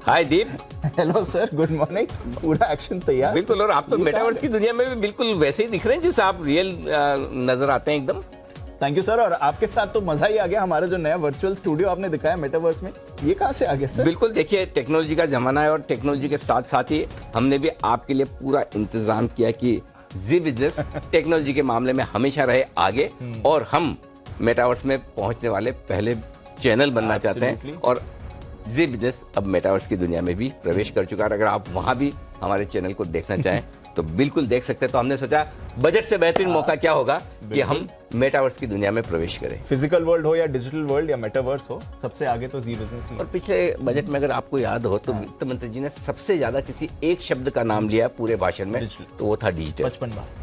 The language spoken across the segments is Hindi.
हाय Deep. Hello sir, good morning. पूरा एक्शन तैयार। बिल्कुल, और आप तो मेटावर्स की दुनिया में भी बिल्कुल वैसे ही दिख रहे हैं जैसे आप रियल नजर आते हैं एकदम। Thank you sir. और आपके साथ तो मजा ही आ गया। हमारा जो नया वर्चुअल स्टूडियो आपने दिखाया मेटावर्स में, ये कहाँ से आ गया सर? बिल्कुल, देखिए टेक्नोलॉजी का जमाना है और टेक्नोलॉजी के साथ साथ ही हमने भी आपके लिए पूरा इंतजाम किया कि जी बिजनेस टेक्नोलॉजी के मामले में हमेशा रहे आगे, और हम मेटावर्स में पहुंचने वाले पहले चैनल बनना चाहते हैं। और जी बिजनेस अब मेटावर्स की दुनिया में भी प्रवेश कर चुका है। अगर आप वहां भी हमारे चैनल को देखना चाहें तो बिल्कुल देख सकते हैं। तो हमने सोचा बजट से बेहतरीन मौका क्या होगा कि हम मेटावर्स की दुनिया में प्रवेश करें। फिजिकल वर्ल्ड हो या डिजिटल वर्ल्ड या मेटावर्स हो, सबसे आगे तो जी बिजनेस ही है। और पिछले बजट में अगर आपको याद हो तो वित्त मंत्री जी ने सबसे ज्यादा किसी एक शब्द का नाम लिया पूरे भाषण में, तो वो था डिजिटल।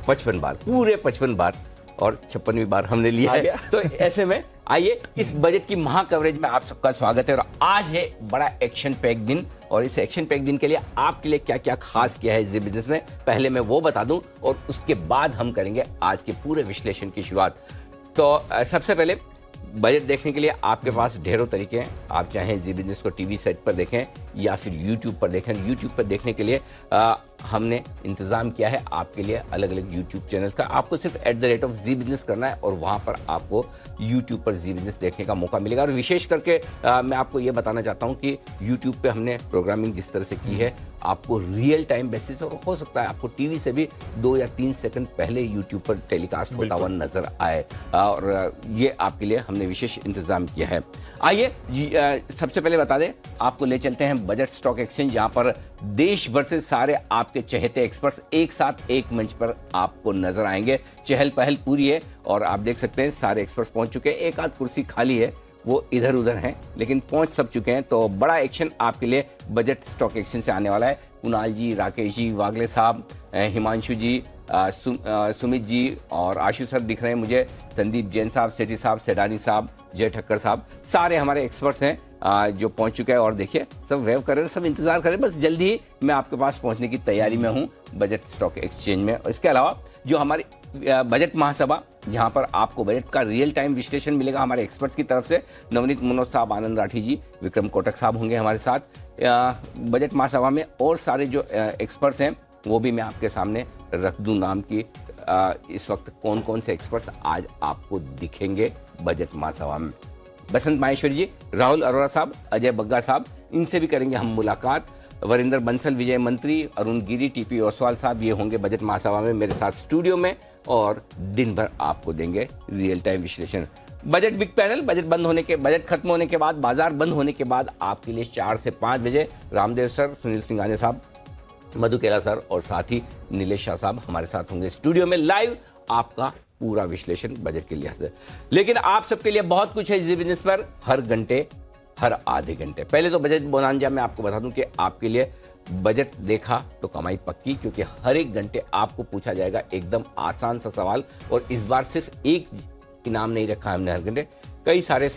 55 बार, पूरे 55 बार, और 56वीं बार हमने लिया है। तो ऐसे में आइए इस बजट की महा कवरेज में आप सबका स्वागत है। और आज है बड़ा एक्शन पैक दिन, और इस एक्शन पैक दिन के लिए आपके लिए क्या क्या खास किया है जी बिजनेस में, पहले मैं वो बता दूं और उसके बाद हम करेंगे आज के पूरे विश्लेषण की शुरुआत। तो सबसे पहले बजट देखने के लिए आपके पास ढेरों तरीके हैं। आप चाहें जी बिजनेस को टीवी सेट पर देखें या फिर यूट्यूब पर देखें। यूट्यूब पर देखने के लिए हमने इंतजाम किया है आपके लिए अलग अलग यूट्यूब चैनल्स का। आपको सिर्फ @जी बिजनेस करना है और वहां पर आपको यूट्यूब पर जी बिजनेस देखने का मौका मिलेगा। और विशेष करके मैं आपको ये बताना चाहता हूं कि यूट्यूब पे हमने प्रोग्रामिंग जिस तरह से की है, आपको रियल टाइम बेसिस, और हो सकता है आपको टीवी से भी 2 या 3 सेकंड पहले यूट्यूब पर टेलीकास्ट होता हुआ नजर आए, और ये आपके लिए हमने विशेष इंतजाम किया है। आइए सबसे पहले बता दें, आपको ले चलते हैं बजट स्टॉक एक्सचेंज, जहां पर देश भर से सारे आपके चहेते एक्सपर्ट्स एक साथ एक मंच पर आपको नजर आएंगे। चहल पहल पूरी है और आप देख सकते हैं सारे एक्सपर्ट्स पहुंच चुके हैं। एक आध कुर्सी खाली है, वो इधर उधर हैं, लेकिन पहुंच सब चुके हैं। तो बड़ा एक्शन आपके लिए बजट स्टॉक एक्सचेंज से आने वाला है। कुणाल जी, राकेश जी, वागले साहब, हिमांशु जी, सुमित जी और आशु सर दिख रहे हैं मुझे, संदीप जैन साहब, सेठी साहब, सेडानी साहब, जय ठक्कर साहब, सारे हमारे एक्सपर्ट्स हैं जो पहुंच चुके हैं। और देखिए सब वेव कर रहे हैं, सब इंतजार कर रहे हैं, बस जल्दी ही मैं आपके पास पहुंचने की तैयारी में हूं बजट स्टॉक एक्सचेंज में। और इसके अलावा जो हमारी बजट महासभा, जहां पर आपको बजट का रियल टाइम विश्लेषण मिलेगा हमारे एक्सपर्ट्स की तरफ से, नवनीत मनोज साहब, आनंद राठी जी, विक्रम कोटक साहब होंगे हमारे साथ बजट महासभा में। और सारे जो एक्सपर्ट्स हैं वो भी मैं आपके सामने रख दूं नाम की। इस वक्त कौन कौन से एक्सपर्ट्स आज आपको दिखेंगे बजट महासभा में। बसंत माहेश्वरी जी, राहुल अरोड़ा साहब, अजय बग्गा साहब, इनसे भी करेंगे हम मुलाकात। वरिंदर बंसल, विजय मंत्री, अरुण गिरी, टीपी ओसवाल साहब, ये होंगे बजट महासभा में मेरे साथ स्टूडियो में, और दिन भर आपको देंगे रियल टाइम विश्लेषण। बजट बिग पैनल, बजट खत्म होने के बाद, बाजार बंद होने के बाद आपके लिए 4 से 5 बजे रामदेव सर, सुनील सिंघानिया साहब, मधु केला सर और साथ ही नीलेश शाह साहब हमारे साथ होंगे स्टूडियो में लाइव, आपका पूरा विश्लेषण बजट के लिहाज से। लेकिन आप सबके लिए बहुत कुछ है जी बिजनेस पर, हर घंटे, हर आधे घंटे। पहले तो बजट बोनांजा में आपको बता दूं कि आपके लिए बजट देखा तो कमाई पक्की, क्योंकि हर एक घंटे आपको पूछा जाएगा एकदम आसान सा सवाल। और इस बार सिर्फ एक इनाम नहीं रखा हमने, हर घंटे कई सारे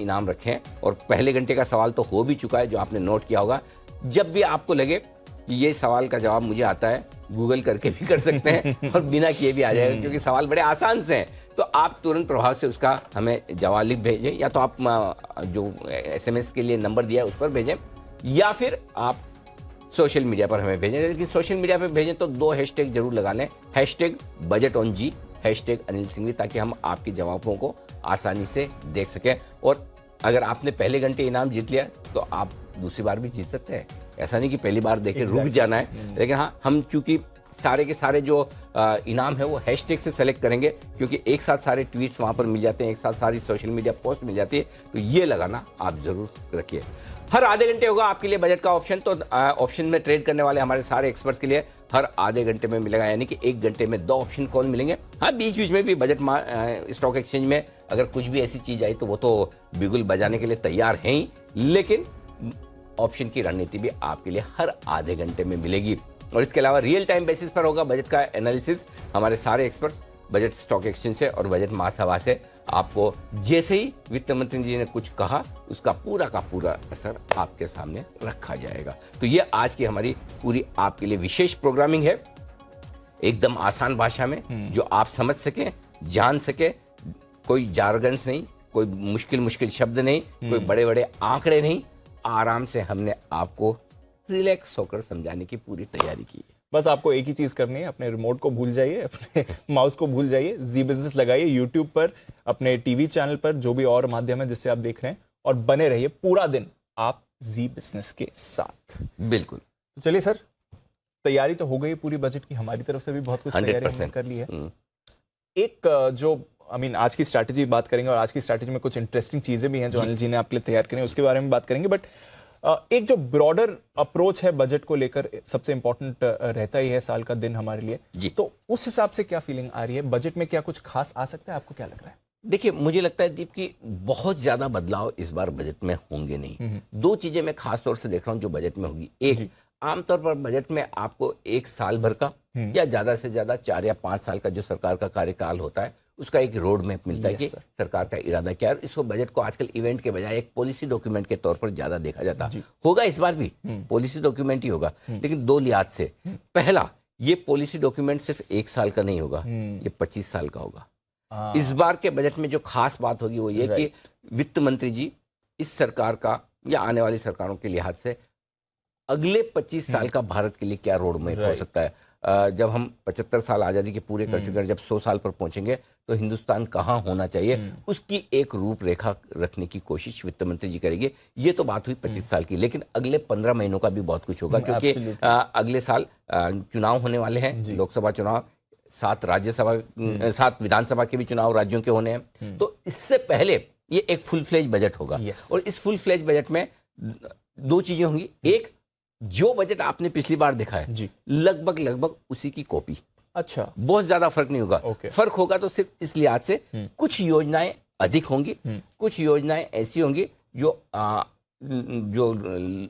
इनाम रखे हैं। और पहले घंटे का सवाल तो हो भी चुका है, जो आपने नोट किया होगा। जब भी आपको लगे ये सवाल का जवाब मुझे आता है, गूगल करके भी कर सकते हैं और बिना किए भी आ जाएगा, क्योंकि सवाल बड़े आसान से हैं। तो आप तुरंत प्रभाव से उसका हमें जवाब लिख भेजें, या तो आप जो SMS के लिए नंबर दिया है उस पर भेजें, या फिर आप सोशल मीडिया पर हमें भेजें। लेकिन सोशल मीडिया पर भेजें तो 2 हैशटैग जरूर लगा लें, #BudgetOnG, #अनिल सिंघवी, ताकि हम आपके जवाबों को आसानी से देख सकें। और अगर आपने पहले घंटे इनाम जीत लिया तो आप दूसरी बार भी जीत सकते हैं। ऐसा नहीं कि पहली बार देखे रुक जाना है। लेकिन हाँ, हम चूंकि सारे के सारे जो इनाम है वो हैशटैग से सेलेक्ट करेंगे, क्योंकि एक साथ सारे ट्वीट्स वहां पर मिल जाते हैं, एक साथ सारी सोशल मीडिया पोस्ट मिल जाती है। तो ये लगाना आप जरूर रखिए। हर आधे घंटे होगा आपके लिए बजट का ऑप्शन। तो ऑप्शन में ट्रेड करने वाले हमारे सारे एक्सपर्ट्स के लिए हर आधे घंटे में मिलेगा, यानी कि 1 घंटे में 2 ऑप्शन कॉल मिलेंगे। हाँ, बीच बीच में भी बजट स्टॉक एक्सचेंज में अगर कुछ भी ऐसी चीज आई तो वो तो बिगुल बजाने के लिए तैयार हैं ही, लेकिन ऑप्शन की रणनीति भी आपके लिए हर आधे घंटे में मिलेगी। और इसके अलावा रियल टाइम बेसिस पर होगा बजट का एनालिसिस। हमारे सारे एक्सपर्ट्स बजट स्टॉक एक्सचेंज से और बजट महासभा से आपको जैसे ही वित्त मंत्री जी ने कुछ कहा, उसका पूरा का पूरा असर आपके सामने रखा जाएगा। तो ये आज की हमारी पूरी आपके लिए विशेष प्रोग्रामिंग है, एकदम आसान भाषा में, जो आप समझ सके, जान सके। कोई जार्गन्स नहीं, कोई मुश्किल शब्द नहीं, कोई बड़े बड़े आंकड़े नहीं, आराम से हमने आपको रिलैक्स होकर समझाने की पूरी तैयारी की है। बस आपको एक ही चीज करनी है, अपने रिमोट को भूल जाइए, अपने माउस को भूल जाइए, जी बिजनेस लगाइए यूट्यूब पर, अपने टीवी चैनल पर, जो भी और माध्यम है जिससे आप देख रहे हैं, और बने रहिए पूरा दिन आप जी बिजनेस के साथ। बिल्कुल। तो चलिए सर, तैयारी तो हो गई पूरी बजट की, हमारी तरफ से भी बहुत कुछ तैयारी हमने कर ली है। एक जो आज की स्ट्रैटेजी बात करेंगे, और आज की स्ट्रैटेजी में कुछ इंटरेस्टिंग चीजें भी हैं जो अनिल जी ने आपके लिए तैयार करें, उसके बारे में बात करेंगे। बट एक जो ब्रॉडर अप्रोच है बजट को लेकर, सबसे इंपॉर्टेंट रहता ही है साल का दिन हमारे लिए जी। तो उस हिसाब से क्या फीलिंग आ रही है, बजट में क्या कुछ खास आ सकता है, आपको क्या लग रहा है? देखिए, मुझे लगता है दीप कि बहुत ज्यादा बदलाव इस बार बजट में होंगे नहीं। दो चीजें मैं खास तौर से देख रहा हूं जो बजट में होगी। एक, आमतौर पर बजट में आपको एक साल भर का या ज्यादा से ज्यादा 4 या 5 साल का जो सरकार का कार्यकाल होता है उसका एक रोड मैप मिलता है कि सरकार का इरादा क्या है। इसको बजट को आजकल इवेंट के बजाय एक पॉलिसी डॉक्यूमेंट के तौर पर ज्यादा देखा जाता है। होगा इस बार भी पॉलिसी डॉक्यूमेंट ही होगा, लेकिन दो लिहाज से। पहला, ये पॉलिसी डॉक्यूमेंट सिर्फ 1 साल का नहीं होगा, ये 25 साल का होगा। इस बार के बजट में जो खास बात होगी वो ये कि वित्त मंत्री जी इस सरकार का या आने वाली सरकारों के लिहाज से अगले 25 साल का भारत के लिए क्या रोड मैप हो सकता है। जब हम 75 साल आज़ादी के पूरे कर चुके हैं, जब 100 साल पर पहुंचेंगे तो हिंदुस्तान कहाँ होना चाहिए, उसकी एक रूपरेखा रखने की कोशिश वित्त मंत्री जी करेंगे। ये तो बात हुई 25 साल की, लेकिन अगले 15 महीनों का भी बहुत कुछ होगा, क्योंकि अगले साल चुनाव होने वाले हैं, लोकसभा चुनाव, 7 विधानसभा के भी चुनाव राज्यों के होने हैं। तो इससे पहले ये एक फुल फ्लेज बजट होगा। और इस फुल फ्लेज बजट में दो चीजें होंगी। एक, जो बजट आपने पिछली बार देखा है लगभग उसी की कॉपी। अच्छा, बहुत ज्यादा फर्क नहीं होगा। फर्क होगा तो सिर्फ इस लिहाज से कुछ योजनाएं अधिक होंगी, कुछ योजनाएं ऐसी होंगी जो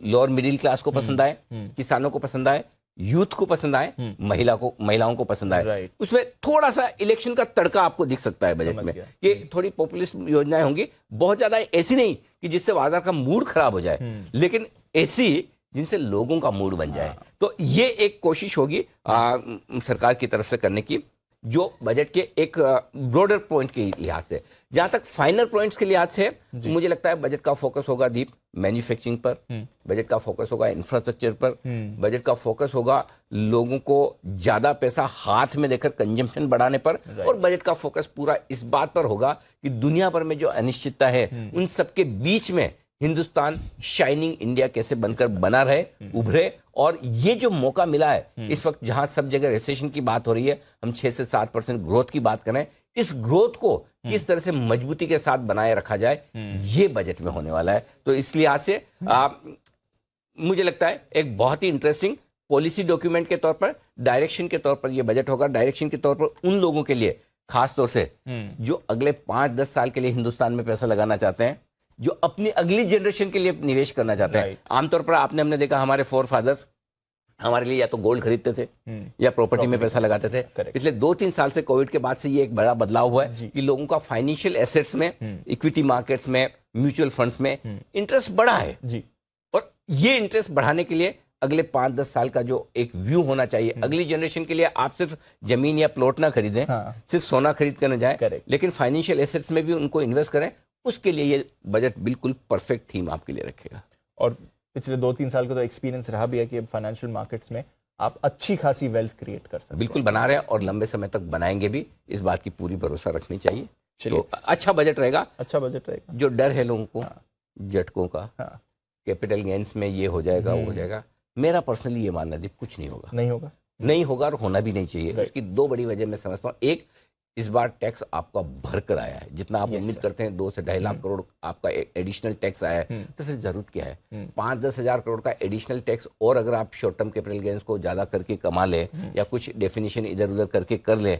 लोअर मिडिल क्लास को पसंद आए, किसानों को पसंद आए, यूथ को पसंद आए, महिलाओं को पसंद आए। उसमें थोड़ा सा इलेक्शन का तड़का आपको दिख सकता है बजट में। ये थोड़ी पॉपुलिस्ट योजनाएं होंगी, बहुत ज्यादा ऐसी नहीं कि जिससे बाजार का मूड खराब हो जाए, लेकिन ऐसी जिनसे लोगों का मूड बन जाए। तो ये एक कोशिश होगी सरकार की तरफ से करने की, जो बजट के एक ब्रॉडर पॉइंट के लिहाज से। जहां तक फाइनल पॉइंट्स के लिहाज से मुझे लगता है बजट का फोकस होगा दीप मैन्युफैक्चरिंग पर, बजट का फोकस होगा इंफ्रास्ट्रक्चर पर, बजट का फोकस होगा लोगों को ज्यादा पैसा हाथ में देकर कंजम्पशन बढ़ाने पर, और बजट का फोकस पूरा इस बात पर होगा कि दुनिया भर में जो अनिश्चितता है उन सबके बीच में हिंदुस्तान शाइनिंग इंडिया कैसे बनकर बना रहे, उभरे। और ये जो मौका मिला है इस वक्त, जहां सब जगह रिसेशन की बात हो रही है, हम 6 से 7% ग्रोथ की बात करें, इस ग्रोथ को किस तरह से मजबूती के साथ बनाए रखा जाए, ये बजट में होने वाला है। तो इस लिहाज से मुझे लगता है एक बहुत ही इंटरेस्टिंग पॉलिसी डॉक्यूमेंट के तौर पर, डायरेक्शन के तौर पर यह बजट होगा। डायरेक्शन के तौर पर उन लोगों के लिए, खास तौर से जो अगले 5-10 साल के लिए हिंदुस्तान में पैसा लगाना चाहते हैं, जो अपनी अगली जनरेशन के लिए निवेश करना चाहते हैं। आमतौर पर हमने देखा हमारे फोर फादर्स हमारे लिए या तो गोल्ड खरीदते थे या प्रॉपर्टी में पैसा लगाते थे। पिछले 2-3 साल से कोविड के बाद से ये एक बड़ा बदलाव हुआ है कि लोगों का फाइनेंशियल एसेट्स में, इक्विटी मार्केट्स में, म्यूचुअल फंड्स में इंटरेस्ट बढ़ा है जी। और ये इंटरेस्ट बढ़ाने के लिए अगले 5-10 साल का जो एक व्यू होना चाहिए, अगली जनरेशन के लिए आप सिर्फ जमीन या प्लॉट ना खरीदें, सिर्फ सोना खरीद कर न जाए, लेकिन फाइनेंशियल एसेट्स में भी उनको इन्वेस्ट करें। उसके लिए ये बजट बिल्कुल परफेक्ट थीम आपके लिए रखेगा। और पिछले 2-3 साल का तो एक्सपीरियंस रहा भी है कि अब फाइनेंशियल मार्केट्स में आप अच्छी खासी वेल्थ क्रिएट कर सकते हैं। बिल्कुल बना रहे हैं और लंबे समय तक बनाएंगे भी, इस बात की पूरी भरोसा रखनी चाहिए। तो अच्छा बजट रहेगा, अच्छा बजट रहेगा। जो डर है लोगों को झटकों का, कैपिटल गेन्स में ये हो जाएगा वो हो जाएगा, मेरा पर्सनली ये मानना दीप कुछ नहीं होगा, नहीं होगा और होना भी नहीं चाहिए। उसकी दो बड़ी वजह मैं समझता हूँ। एक, इस बार टैक्स आपका भरकर आया है, जितना आप उम्मीद करते हैं 2 से 2.5 लाख करोड़ आपका एडिशनल टैक्स आया है, तो फिर जरूरत क्या है 5-10 हजार करोड़ का एडिशनल टैक्स। और अगर आप शॉर्ट टर्म कैपिटल गेन्स को ज्यादा करके कमा ले या कुछ डेफिनेशन इधर उधर करके कर ले,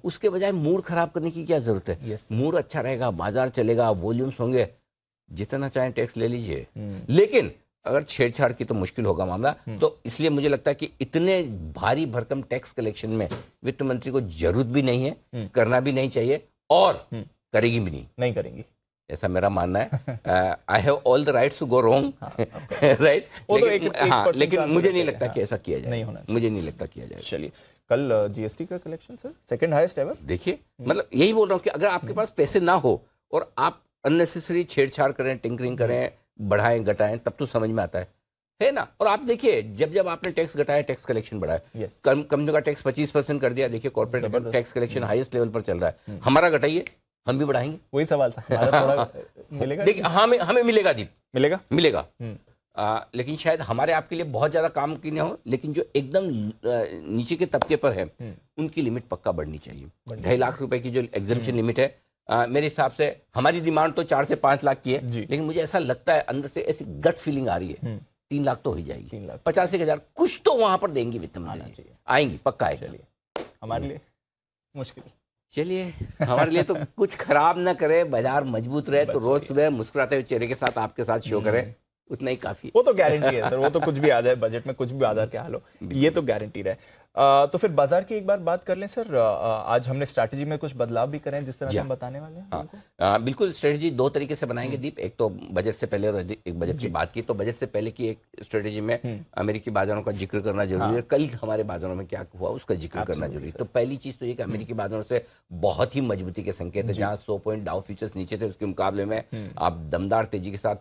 उसके बजाय मूड खराब करने की क्या जरूरत है। मूड अच्छा रहेगा, बाजार चलेगा, वॉल्यूम्स होंगे, जितना चाहे टैक्स ले लीजिए, लेकिन अगर छेड़छाड़ की तो मुश्किल होगा मामला। तो इसलिए मुझे लगता है कि इतने भारी भरकम टैक्स कलेक्शन में वित्त मंत्री को जरूरत भी नहीं है, करना भी नहीं चाहिए और करेगी भी नहीं करेंगी, ऐसा मेरा मानना है। I have all the rights to go wrong, right. लेकिन मुझे नहीं लगता कि ऐसा किया जाए, मुझे नहीं लगता किया जाए। चलिए, कल जीएसटी का collection sir second highest ever. देखिए, मतलब यही बोल रहा हूँ कि अगर आपके पास पैसे ना हो और आप अननेसेसरी छेड़छाड़ करें, टिंकरिंग करें, बढ़ाएं घटाएं तब तो समझ में आता है ना। और आप देखिए जब जब आपने टैक्स घटाया टैक्स कलेक्शन बढ़ा है, कंपनियों का टैक्स 25% कर दिया, देखिए corporate tax collection highest level पर चल रहा है। हमारा घटाइए, हम भी बढ़ाएंगे। वही सवाल था थोड़ा मिलेगा। देखिए हमें मिलेगा दीप, मिलेगा। लेकिन शायद हमारे आपके लिए बहुत ज्यादा काम की ना हो, लेकिन जो एकदम नीचे के तबके पर है उनकी लिमिट पक्का बढ़नी चाहिए। 2.5 लाख रुपए की जो एग्जेम्पशन लिमिट है, मेरे हिसाब से हमारी डिमांड तो 4 से 5 लाख की है, लेकिन मुझे ऐसा लगता है अंदर से ऐसी गट फीलिंग आ रही है 3 लाख तो हो ही जाएगी। 85,000 कुछ तो वहां पर देंगे वित्त मंत्री, आएंगी पक्का आएगी। चलिए हमारे लिए मुश्किल, चलिए हमारे लिए तो कुछ खराब ना करे, बाजार मजबूत रहे, तो रोज सुबह मुस्कुराते हुए चेहरे के साथ आपके साथ शो करे, उतना ही काफी। वो तो गारंटी है सर, वो तो कुछ भी आ जाए बजट में, कुछ भी बाजार के हाल हो, ये तो गारंटी है। तो फिर बाजार की एक बार बात कर लें सर। आज हमने स्ट्रैटेजी में कुछ बदलाव भी करें जिस तरह से हम बताने वाले हैं। बिल्कुल, स्ट्रेटेजी 2 तरीके से बनाएंगे दीप। एक तो बजट से पहले और एक बजट की बात की। तो बजट से पहले की एक स्ट्रेटेजी में अमेरिकी बाजारों का जिक्र करना जरूरी है। कल हमारे बाजारों में क्या हुआ उसका जिक्र करना जरूरी है। तो पहली चीज तो ये कि अमेरिकी बाजारों से बहुत ही मजबूती के संकेत है। जहां 100 पॉइंट डाउ फ्यूचर्स नीचे थे, उसके मुकाबले में आप दमदार तेजी के साथ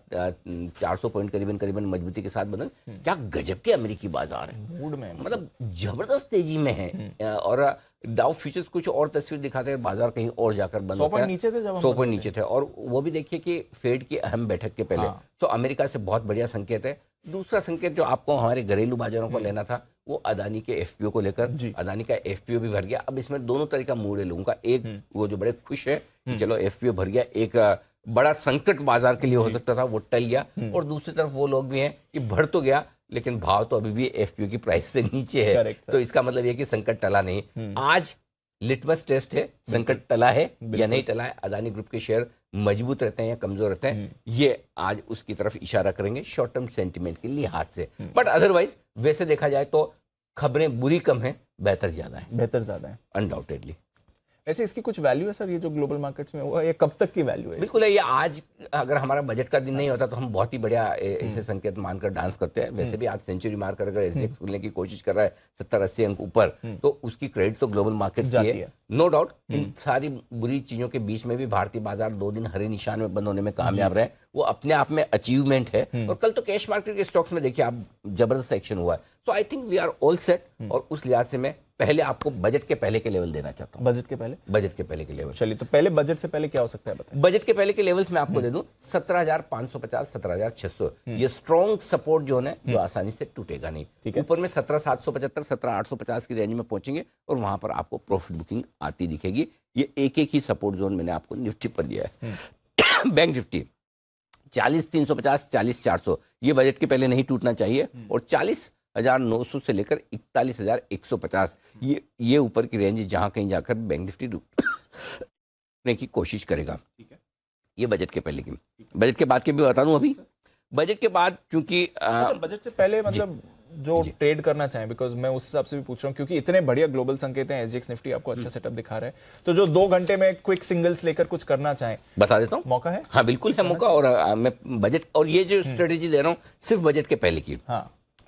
400 पॉइंट करीबन मजबूती के साथ बदल। क्या गजब के अमेरिकी बाजार है, मूड में मतलब जबरदस्त तेजी में है। और डाउ फ्यूचर्स कुछ और तस्वीर दिखाते हैं, बाजार कहीं और जाकर बंद होता है। 100 पॉइंट नीचे थे। और वो भी देखिए कि फेड की अहम बैठक के पहले तो अमेरिका से बहुत बढ़िया संकेत है। दूसरा संकेत जो आपको हमारे घरेलू बाजारों को लेना था वो अदानी के एफपीओ को लेकर। अदानी का एफपीओ भी भर गया। अब इसमें दोनों तरह का मूड है लोगों का। एक वो जो बड़े खुश है कि चलो एफपीओ भर गया, एक बड़ा संकट बाजार के लिए हो सकता था वो टल गया। और दूसरी तरफ वो लोग भी हैं कि भर तो गया लेकिन भाव तो अभी भी एफपीओ की प्राइस से नीचे है। तो इसका मतलब ये कि संकट टला नहीं। आज लिटमस टेस्ट है, संकट टला है या नहीं टला है। अदानी ग्रुप के शेयर मजबूत रहते हैं या कमजोर रहते हैं, ये आज उसकी तरफ इशारा करेंगे शॉर्ट टर्म सेंटीमेंट के लिहाज से। बट अदरवाइज वैसे देखा जाए तो खबरें बुरी कम है, बेहतर ज्यादा है अनडाउटेडली। ऐसे इसकी कुछ वैल्यू है सर, ये जो ग्लोबल मार्केट्स में हुआ, ये कब तक की वैल्यू है? बिल्कुल है। ये आज अगर हमारा बजट का दिन नहीं होता तो हम बहुत ही बढ़िया ऐसे संकेत मानकर डांस करते हैं। वैसे भी आज सेंचुरी मार कर अगर एसजेएक्स खुलने की कोशिश कर रहा है 70-80 अंक ऊपर, तो उसकी क्रेडिट तो ग्लोबल मार्केट्स की है, नो डाउट। इन सारी बुरी चीजों के बीच में भी भारतीय बाजार 2 दिन हरे निशान में बंद होने में कामयाब रहे, वो अपने आप में अचीवमेंट है। और कल तो कैश मार्केट के स्टॉक्स में देखिए आप जबरदस्त एक्शन हुआ है। तो I think we are all set. और उस लिहाज से मैं पहले आपको बजट के पहले के लेवल देना चाहता हूं। बजट के पहले के लेवल। चलिए, तो पहले बजट से पहले क्या हो सकता है बताएं। बजट के पहले के लेवल्स मैं आपको दे दूं 17,550, 17,600। ये स्ट्रॉन्ग सपोर्ट जोन है जो आसानी से टूटेगा नहीं। ऊपर में 17,775, 17,850 की रेंज में पहुंचेंगे और वहां पर आपको प्रॉफिट बुकिंग आती दिखेगी। ये एक ही सपोर्ट जोन मैंने आपको निफ्टी पर दिया है। बैंक निफ्टी 40,350, 40,400 ये बजट के पहले नहीं टूटना चाहिए। और 40,900 से लेकर 41,150 ये ऊपर की रेंज जहां कहीं जाकर बैंक निफ्टी टूटने की कोशिश करेगा। ये बजट के पहले की। बजट के बाद के भी बता दूं अभी। बजट के बाद चूंकि बजट से पहले मतलब जो ट्रेड करना चाहें, बिकॉज मैं उस हिसाब से भी पूछ रहा हूँ क्योंकि इतने बढ़िया ग्लोबल संकेत हैं, एसजीएक्स निफ्टी आपको अच्छा सेटअप दिखा रहा है। तो जो 2 घंटे में क्विक सिंगल्स लेकर कुछ करना चाहें, बता देता हूँ, मौका है। हाँ बिल्कुल है मौका। और मैं बजट और ये जो स्ट्रेटेजी दे रहा हूँ सिर्फ बजट के पहले की।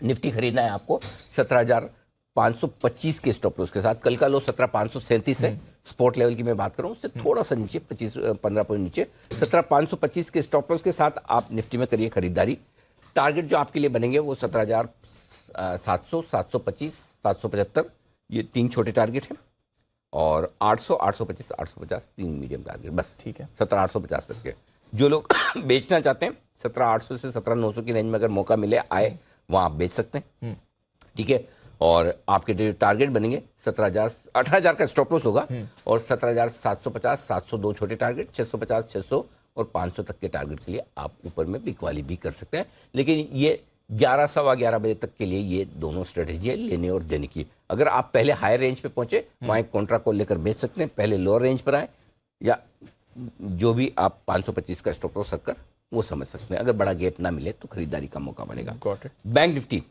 निफ्टी खरीदना है आपको 17,525 के स्टॉप लॉस के साथ। कल का लो 17,537 है। स्पॉट लेवल की मैं बात कर रहा हूँ, उससे थोड़ा सा नीचे 15 पॉइंट नीचे 17,525 के स्टॉप लॉस के साथ आप निफ्टी में करिए खरीदारी। टारगेट जो आपके लिए बनेंगे वो 17,700, 725, 775 ये 3 छोटे टारगेट हैं। और 800, 825, 850 3 मीडियम टारगेट। बस ठीक है, 17,850 तक के। जो लोग बेचना चाहते हैं 17,800 से 17,900 की रेंज में अगर मौका मिले आए वहां आप बेच सकते हैं, ठीक है। और आपके जो टारगेट बनेंगे 17,000, 18,000 का स्टॉप लॉस होगा। और 17,750, 702 छोटे टारगेट, 650, 600 और 500 तक के टारगेट के लिए आप ऊपर में बिकवाली भी कर सकते हैं। लेकिन ये 11, सवा 11 बजे तक के लिए ये दोनों स्ट्रेटेजी है लेने और देने की। अगर आप पहले हायर रेंज पे पहुंचे वहां एक कॉन्ट्रा कॉल लेकर बेच सकते हैं, पहले लोअर रेंज पर आए या जो भी आप 525 का स्टॉप लॉस रखकर वो समझ सकते हैं। अगर बड़ा गैप ना मिले तो खरीदारी का मौका बनेगा। बैंक निफ्टी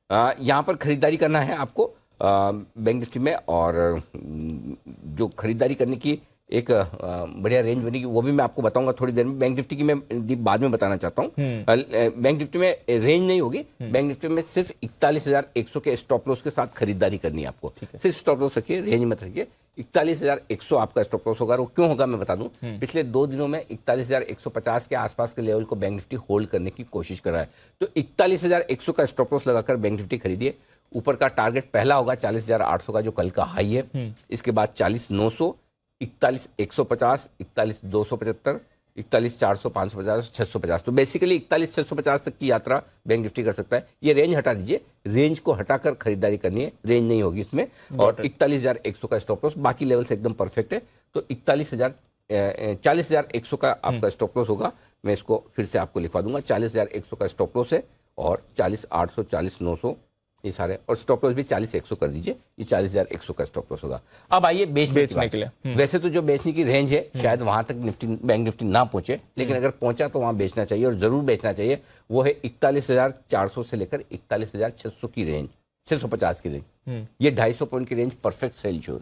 यहाँ पर खरीदारी करना है आपको बैंक निफ्टी में। और जो खरीदारी करने की एक बढ़िया रेंज बनेगी, वो भी मैं आपको बताऊंगा थोड़ी देर में। बैंक निफ्टी की मैं बाद में बताना चाहता हूँ। बैंक निफ्टी में रेंज नहीं होगी, बैंक निफ्टी में सिर्फ 41,100 के स्टॉप लॉस के साथ खरीदारी करनी है आपको। सिर्फ स्टॉप लॉस रखिए, रेंज मत रखिए। 41,100 आपका स्टॉप लॉस होगा। वो क्यों होगा मैं बता दूं। पिछले 2 दिनों में 41,150 के आसपास के लेवल को बैंक निफ्टी होल्ड करने की कोशिश कर रहा है। तो 41,100 का स्टॉप लॉस लगाकर बैंक निफ्टी खरीदिए। ऊपर का टारगेट पहला होगा 40,800 का, जो कल का हाई है। इसके बाद 40,900, 41,150, 41,275, 41,400, 550, 650। तो बेसिकली 41,650 तक की यात्रा बैंक निफ्टी कर सकता है। ये रेंज हटा दीजिए, रेंज को हटाकर खरीदारी करनी है, रेंज नहीं होगी इसमें। और 41,100 का स्टॉप लॉस, बाकी लेवल्स एकदम परफेक्ट है। तो 40,100 का आपका स्टॉप लॉस होगा। मैं इसको फिर से आपको लिखवा दूंगा। 40,100 का स्टॉप लॉस है और 40,800, 40,900 ये सारे, और स्टॉप लॉस भी 40,100 कर दीजिए। ये 40,100 का स्टॉप लॉस होगा। अब आइए बेचने के लिए। वैसे तो जो बेचने की रेंज है शायद वहां तक निफ्टी, बैंक निफ्टी ना पहुंचे, लेकिन अगर पहुंचा तो वहां बेचना चाहिए, और जरूर बेचना चाहिए। वो है 41,400 से लेकर 41,600 की रेंज, 650 की रेंज। ये 250 पॉइंट की रेंज परफेक्ट सेल जोन।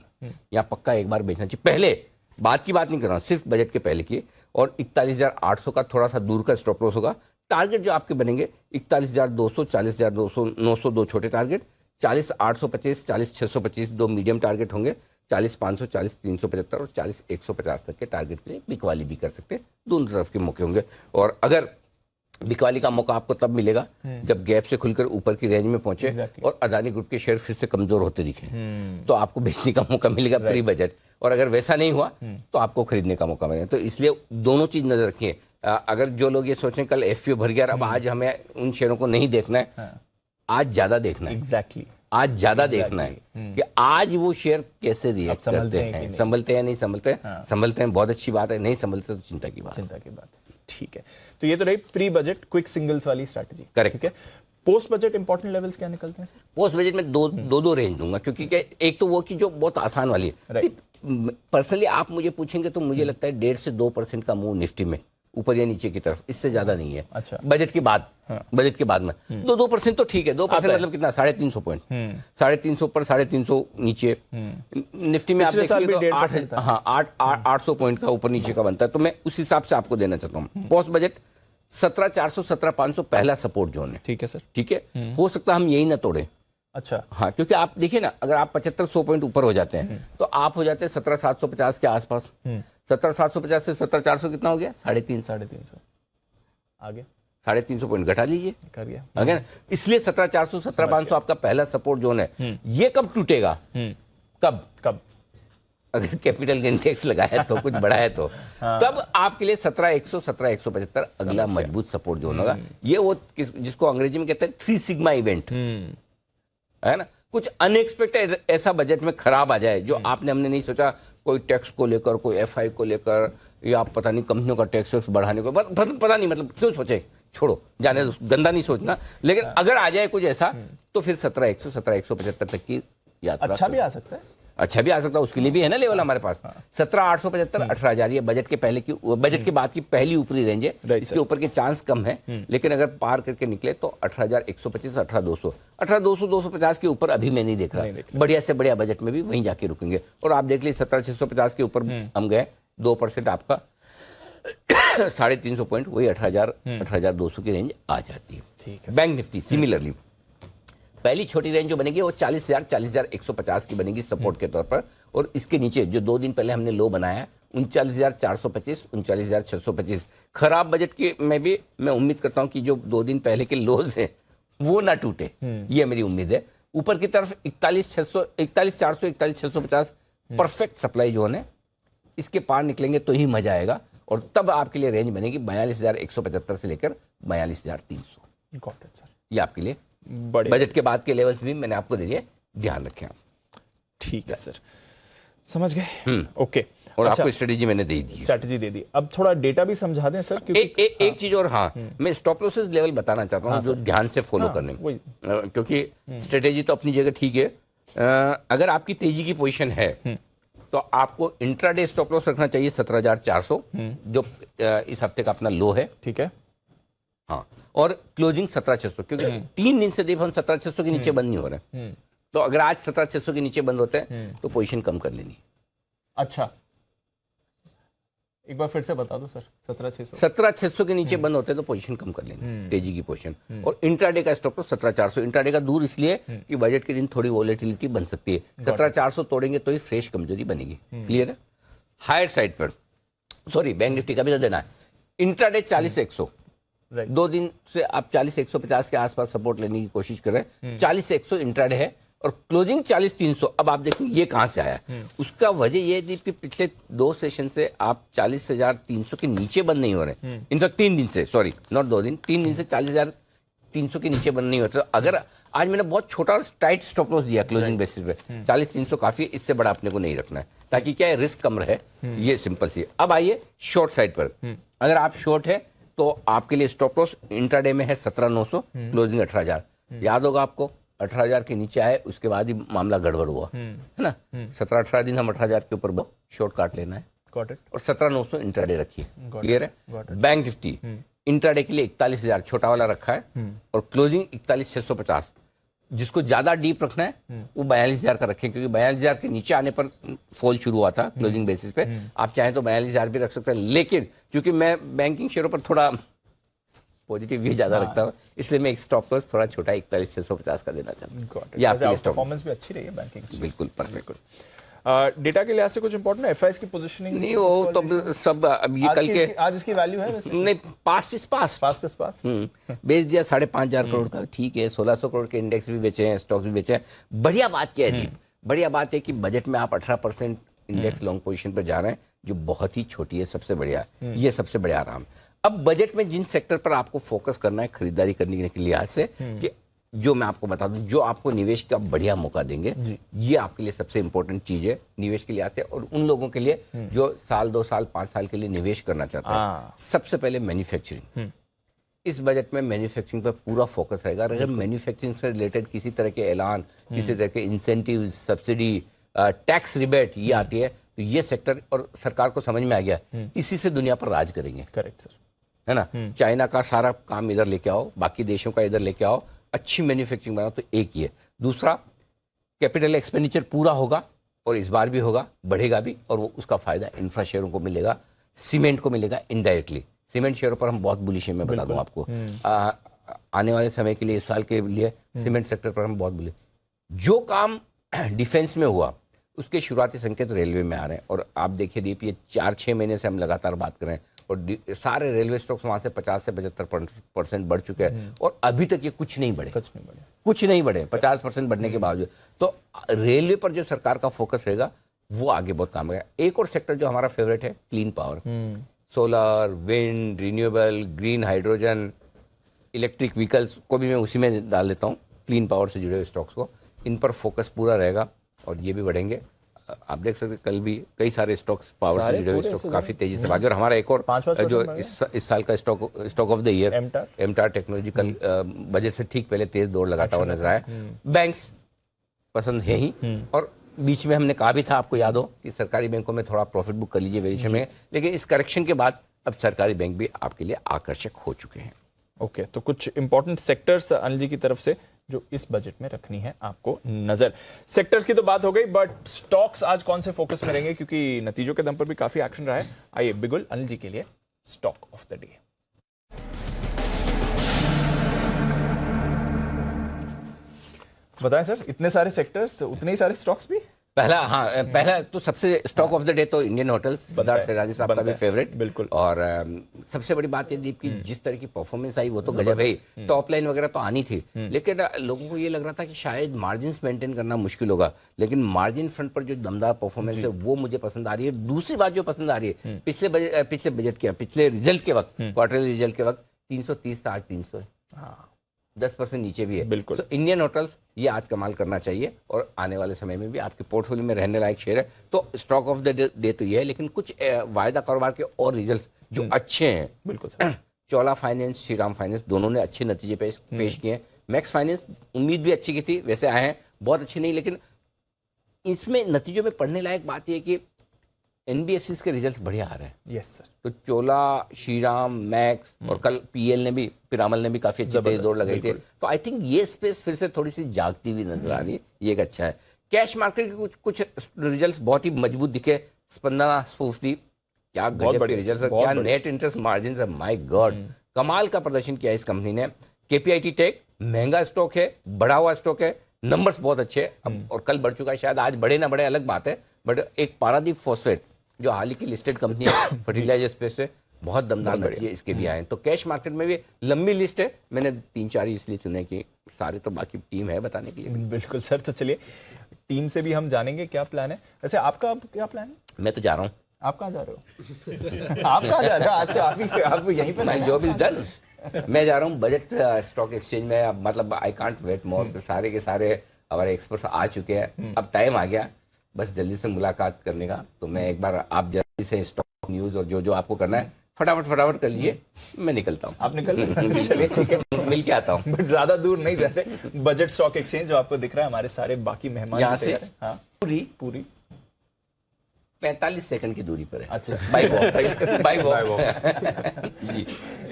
यहाँ पक्का एक बार बेचना चाहिए। पहले बात की बात नहीं कर रहा हूं, सिर्फ बजट के पहले की। और 41,800 का थोड़ा सा दूर का स्टॉप लॉस होगा। टारगेट जो आपके बनेंगे 41,200, 40,200, 900 दो छोटे टारगेट, 40,825, 40,625 दो मीडियम टारगेट होंगे, 40,500, 40,375 और 40,150 तक के टारगेट के लिए बिकवाली भी कर सकते हैं। दोनों तरफ के मौके होंगे। और अगर बिकवाली का मौका आपको तब मिलेगा जब गैप से खुलकर ऊपर की रेंज में पहुंचे और अदानी ग्रुप के शेयर फिर से कमजोर होते दिखे, तो आपको बेचने का मौका मिलेगा प्री बजट। और अगर वैसा नहीं हुआ तो आपको खरीदने का मौका मिलेगा। तो इसलिए दोनों चीज नजर रखिए। अगर जो लोग ये सोचें कल एफपीओ भर गया, अब आज हमें उन शेयरों को नहीं देखना है, आज ज्यादा देखना है। एग्जैक्टली आज ज्यादा देखना है कि आज वो शेयर कैसे रिएक्ट करते हैं, संभलते हैं नहीं संभलते। संभलते हैं बहुत अच्छी बात है, नहीं संभलते तो चिंता की बात है। ठीक है, तो ये तो रही प्री बजट क्विक सिंगल्स वाली स्ट्रैटेजी। करेक्ट है। पोस्ट बजट इंपॉर्टेंट लेवल्स क्या निकलते हैं सर? पोस्ट बजट में दो रेंज दूंगा, क्योंकि एक तो वो की जो बहुत आसान वाली है। पर्सनली आप मुझे पूछेंगे तो मुझे लगता है 1.5 से 2% का मूव निफ्टी में ऊपर या नीचे की तरफ, इससे ज्यादा नहीं है। अच्छा। बजट के बाद, बजट के बाद में 2% तो ठीक है। 2% मतलब कितना? 350 पॉइंट। 350 पर 350 नीचे। निफ्टी में आप देखिए तो 800 पॉइंट का ऊपर नीचे का बनता है। तो मैं उस हिसाब से आपको देना चाहता हूँ। पोस्ट बजट 17,400, 17,500 पहला सपोर्ट जोन है। ठीक है सर। ठीक है, हो सकता है हम यही ना तोड़े। अच्छा। हाँ, क्योंकि आप देखिए ना, अगर आप 7,500 पॉइंट ऊपर हो जाते हैं तो आप हो जाते हैं 17,750 के आसपास। 17,750 से 17,400 कितना हो गया? 350। आगे 350 पॉइंट घटा लीजिए, कर गया। अगर इसलिए 17,400, 17,500 आपका पहला सपोर्ट जोन है। ये कब टूटेगा? कब? अगर कैपिटल गेन टैक्स लगाया तो कुछ बढ़ा है तो तब आपके लिए 17,100, 17,175 अगला मजबूत सपोर्ट जोन होगा। ये वो जिसको अंग्रेजी में कहते हैं 3 सिग्मा इवेंट, है ना। कुछ अनएक्सपेक्टेड ऐसा बजट में खराब आ जाए जो आपने हमने नहीं सोचा, कोई टैक्स को लेकर, कोई एफआई को लेकर, या पता नहीं कंपनियों का टैक्स बढ़ाने को, पता नहीं, मतलब क्यों सोचे, छोड़ो, जाने दो, गंदा नहीं सोचना। लेकिन अगर आ जाए कुछ ऐसा तो फिर 17,100, 17,175 तक की यात्रा अच्छा भी आ सकता है। अच्छा भी आ सकता है, उसके लिए भी है ना लेवल हमारे पास। 17,875, 18,000 ये बजट के पहले की, बजट के बाद की पहली ऊपरी रेंज है। इसके ऊपर के चांस कम है, लेकिन अगर पार करके निकले तो 18,125, 18,200, 18,200, 250 के ऊपर अभी मैं नहीं देख रहा। बढ़िया से बढ़िया बजट में भी वहीं जाके रुकेंगे। और आप देख लीजिए 17,650 के ऊपर हम गए, 2% आपका 350 पॉइंट, वही 18,200 की रेंज आ जाती है। ठीक है। बैंक निफ्टी सिमिलरली पहली छोटी रेंज जो बनेगी वो 40,000, 40,150 की बनेगी सपोर्ट के तौर पर। और इसके नीचे जो 2 दिन पहले हमने लो बनाया 39,425, 39,625, खराब बजट के में भी मैं उम्मीद करता हूं कि जो 2 दिन पहले के लोज हैं वो ना टूटे, ये मेरी उम्मीद है। ऊपर की तरफ 41,400, 41,650 परफेक्ट सप्लाई जोन है। इसके पार निकलेंगे तो ही मजा आएगा, और तब आपके लिए रेंज बनेगी 42,175 से लेकर 42,300। Got it sir. ये आपके लिए बजट के बाद के लेवल्स भी मैंने आपको दे दिए, ध्यान रखें आप। ठीक है सर, समझ गए। ओके। और आपको स्ट्रेटेजी मैंने दे दी, स्ट्रेटेजी दे दी। अब थोड़ा डेटा भी समझा दें सर, क्योंकि एक चीज और, मैं स्टॉप लॉसेस लेवल बताना चाहता हूँ जो ध्यान से फॉलो करने में, क्योंकि स्ट्रेटेजी तो अपनी जगह ठीक है। अगर आपकी तेजी की पोजीशन है तो आपको इंट्राडे स्टॉप लॉस रखना चाहिए 17,400, जो इस हफ्ते का अपना लो है। ठीक है। हाँ, और क्लोजिंग 17,600, क्योंकि 3 दिन से हम 17,600 के नीचे बंद नहीं हो रहे। तो अगर आज 17,600 के नीचे बंद होते हैं तो पोजीशन कम कर लेनी। अच्छा, एक बार फिर से बता दो सर, 17,600 17,600 के नीचे बंद होते हैं तो पोजीशन कम कर लेंगे, तेजी की पोजीशन। और इंट्राडे का स्टॉप लॉस 17,400। इंट्राडे का दूर इसलिए कि बजट के दिन थोड़ी वॉलेटिलिटी बन सकती है। 17,400 तोड़ेंगे तो ही फ्रेश कमजोरी बनेगी। क्लियर है। हायर साइड पर सॉरी बैंक निफ्टी का भी तो देना है। इंट्राडे 40,100, 2 दिन से आप 40,150 के आसपास सपोर्ट लेने की कोशिश कर रहे हैं। 40,100 इंट्राडे है और क्लोजिंग 40,300। अब आप देखिए ये कहां से आया। उसका वजह ये थी कि पिछले 2 सेशन से आप 40,300 के नीचे बंद नहीं हो रहे। इनफैक्ट 3 दिन से, सॉरी नॉट 2 दिन, 3 दिन से 40,300 के नीचे बंद नहीं होते। तो अगर आज मैंने बहुत छोटा और टाइट स्टॉप लॉस दिया क्लोजिंग बेसिस पे, 40,300 काफी, इससे बड़ा अपने को नहीं रखना है ताकि क्या है रिस्क कम रहे। ये सिंपल सी। अब आइए शॉर्ट साइड पर। अगर आप शॉर्ट है तो आपके लिए स्टॉप लॉस इंट्राडे में है 17,900, क्लोजिंग 18,000। याद होगा आपको 18,000 के नीचे आए उसके बाद ही मामला गड़बड़ हुआ है ना। 17-18 दिन हम 18,000 के ऊपर शॉर्ट काट लेना है। और 17,900 इंट्राडे रखिए। क्लियर है। बैंक निफ्टी इंट्राडे के लिए 41,000 छोटा वाला रखा है और क्लोजिंग 41,650। जिसको ज्यादा डीप रखना है वो 42,000 का रखें, क्योंकि 42,000 के नीचे आने पर फॉल शुरू हुआ था क्लोजिंग बेसिस पे। आप चाहें तो 42,000 भी रख सकते हैं, लेकिन क्योंकि मैं बैंकिंग शेयरों पर थोड़ा पॉजिटिव व्यू ज्यादा रखता हूँ, इसलिए मैं एक स्टॉप लॉस थोड़ा छोटा 41,650 का देना चाहता हूँ। ये आपकी परफॉर्मेंस भी अच्छी रही है बैंकिंग। बिल्कुल परफेक्ट। डेटा के लिहाज से कुछ इंपॉर्टेंट एफआईएस की पोजीशनिंग नहीं, वो तो सब अब ये कल के आज इसकी वैल्यू है वैसे? नहीं, पास्ट इज पास्ट। बेच दिया 5,500 करोड़ का, ठीक है। 1,600 करोड़ के इंडेक्स भी बेचे हैं, स्टॉक्स भी बेचे हैं। बढ़िया बात क्या है? बढ़िया बात है कि बजट में आप 18% इंडेक्स लॉन्ग पोजीशन पर जा रहे हैं, जो बहुत ही छोटी है। सबसे बढ़िया ये सबसे बढ़िया आराम। अब बजट में जिन सेक्टर पर आपको फोकस करना है खरीदारी करने के लिहाज से, कि जो मैं आपको बता दूं जो आपको निवेश का बढ़िया मौका देंगे, ये आपके लिए सबसे इंपॉर्टेंट चीज है निवेश के लिहाज से। और उन लोगों के लिए जो साल 2 साल 5 साल के लिए निवेश करना चाहते हैं, सबसे पहले मैन्युफैक्चरिंग। इस बजट में मैन्युफैक्चरिंग पर पूरा फोकस रहेगा। अगर मैन्युफैक्चरिंग से रिलेटेड किसी तरह के ऐलान, किसी तरह के इंसेंटिव, सब्सिडी, टैक्स रिबेट ये आती है तो ये सेक्टर और सरकार को समझ में आ गया, इसी से दुनिया पर राज करेंगे। करेक्ट सर, है ना। चाइना का सारा काम इधर लेके आओ, बाकी देशों का इधर लेके आओ, अच्छी मैन्युफैक्चरिंग बनाओ, तो एक ही है। दूसरा, कैपिटल एक्सपेंडिचर पूरा होगा और इस बार भी होगा, बढ़ेगा भी, और वो उसका फायदा इंफ्रा शेयरों को मिलेगा, सीमेंट को मिलेगा इनडायरेक्टली। सीमेंट शेयरों पर हम बहुत बुलिश हैं, मैं बता दूं आपको। आने वाले समय के लिए, इस साल के लिए सीमेंट सेक्टर पर हम बहुत बुलिश। जो काम डिफेंस में हुआ उसके शुरुआती संकेत रेलवे में आ रहे हैं। और आप देखिए दीप, ये 4-6 महीने से हम लगातार बात कर रहे हैं और सारे रेलवे स्टॉक्स वहां से 50 से 75% बढ़ चुके हैं और अभी तक ये कुछ नहीं बढ़े। 50% बढ़ने के बावजूद। तो रेलवे पर जो सरकार का फोकस रहेगा वो आगे बहुत काम करेगा। एक और सेक्टर जो हमारा फेवरेट है, clean power, solar, wind, renewable, green hydrogen, electric vehicles को भी मैं उसी में डाल लेता हूँ। क्लीन पावर से जुड़े हुए स्टॉक्स को, इन पर फोकस पूरा रहेगा और ये भी बढ़ेंगे। आप देख सकते कल भी कई सारे स्टॉक्स पावर से जुड़े हुए स्टॉक काफी तेजी से भागे। और हमारा एक और जो इस साल का stock of the year MTAR technology कल बजट से ठीक पहले तेज दौड़ लगाता हुआ नजर आया। बैंक्स पसंद है ही, और बीच में हमने कहा भी था, आपको याद हो, कि सरकारी बैंकों में थोड़ा प्रॉफिट बुक कर लीजिए वेरिएशन में, लेकिन इस करेक्शन के बाद अब सरकारी बैंक भी आपके लिए आकर्षक हो चुके हैं। ओके, तो कुछ इंपॉर्टेंट सेक्टर्स अनिल जी की तरफ से जो इस बजट में रखनी है आपको नजर। सेक्टर्स की तो बात हो गई, बट स्टॉक्स आज कौन से फोकस में रहेंगे, क्योंकि नतीजों के दम पर भी काफी एक्शन रहा है। आइए बिगुल अनिल जी के लिए स्टॉक ऑफ द डे। बताएं सर, इतने सारे सेक्टर्स, उतने ही सारे स्टॉक्स भी। पहला तो सबसे स्टॉक ऑफ द डे तो इंडियन होटल्स, सिद्धार्थ सिराजी साहब का भी फेवरेट। बिल्कुल। और सबसे बड़ी बात ये दीप की जिस तरह की परफॉर्मेंस आई वो तो गजब है। टॉप लाइन वगैरह तो आनी थी, लेकिन लोगों को ये लग रहा था कि शायद मार्जिन मेंटेन करना मुश्किल होगा, लेकिन मार्जिन फ्रंट पर जो दमदार परफॉर्मेंस है वो मुझे पसंद आ रही है। दूसरी बात जो पसंद आ रही है, पिछले रिजल्ट के वक्त, क्वार्टरली रिजल्ट के वक्त 330 था, आज 300 है। 10% नीचे भी है। बिल्कुल। तो इंडियन होटल्स ये आज कमाल करना चाहिए और आने वाले समय में भी आपके पोर्टफोलियो में रहने लायक शेयर है। तो स्टॉक ऑफ द डे तो ये है, लेकिन कुछ वायदा कारोबार के और रिजल्ट्स जो अच्छे हैं। बिल्कुल। चोला फाइनेंस, श्रीराम फाइनेंस दोनों ने अच्छे नतीजे पेश किए। मैक्स फाइनेंस उम्मीद भी अच्छी की थी, वैसे आए हैं, बहुत अच्छी नहीं, लेकिन इसमें नतीजों में पढ़ने लायक बात यह कि एनबीएफसी के रिजल्ट्स बढ़िया आ रहे हैं। Yes sir. तो चोला, श्रीराम, मैक्स और कल पीएल ने भी, पिरामल ने भी काफी अच्छी तेज दौड़ लगाई थी। तो आई थिंक ये स्पेस फिर से थोड़ी सी जागती हुई नजर आ रही है, ये एक अच्छा है। कैश मार्केट के कुछ रिजल्ट्स बहुत ही मजबूत दिखे। स्पंदना स्फूर्ति क्या गजब के रिजल्ट, क्या नेट इंटरेस्ट मार्जिन है, माय गॉड, कमाल का प्रदर्शन किया इस कंपनी ने। केपीआईटी टेक महंगा स्टॉक है, बढ़ा हुआ स्टॉक है, नंबर्स बहुत अच्छे हैं और कल बढ़ चुका है, शायद आज बढ़े ना बढ़े अलग बात है, बट एक पारादीप फॉस्फेट जो हाल ही की लिस्टेड कंपनी है फर्टिलाइजर स्पेस पे, बहुत दमदार नतीजे इसके भी आए। तो कैश मार्केट में भी लंबी लिस्ट है, मैंने 3-4 ही इसलिए चुने कि सारे तो बाकी टीम है बताने के लिए। बिल्कुल सर, तो चलिए टीम से भी हम जानेंगे क्या प्लान है। वैसे आपका क्या प्लान है? मैं तो जा रहा हूँ। आप कहाँ जा रहे हो? आप कहाँ जा रहे हो? आज से आप यहीं पे? My job is done. मैं जा रहा हूँ बजट स्टॉक एक्सचेंज में, मतलब आई कांट वेट मोर, सारे के सारे हमारे एक्सपर्ट्स आ चुके हैं, अब टाइम आ गया बस जल्दी से मुलाकात करने का। तो मैं एक बार आप जल्दी से स्टॉक न्यूज़ और जो जो आपको करना है फटाफट कर लीजिए, मैं निकलता हूँ। आप निकल रहे? चलिए ठीक है, मिल के आता हूँ। बट ज्यादा दूर नहीं जाते। बजट स्टॉक एक्सचेंज जो आपको दिख रहा है, हमारे सारे बाकी मेहमान यहाँ से हाँ पूरी 45 सेकंड की दूरी पर है। अच्छा, बाय वॉक जी।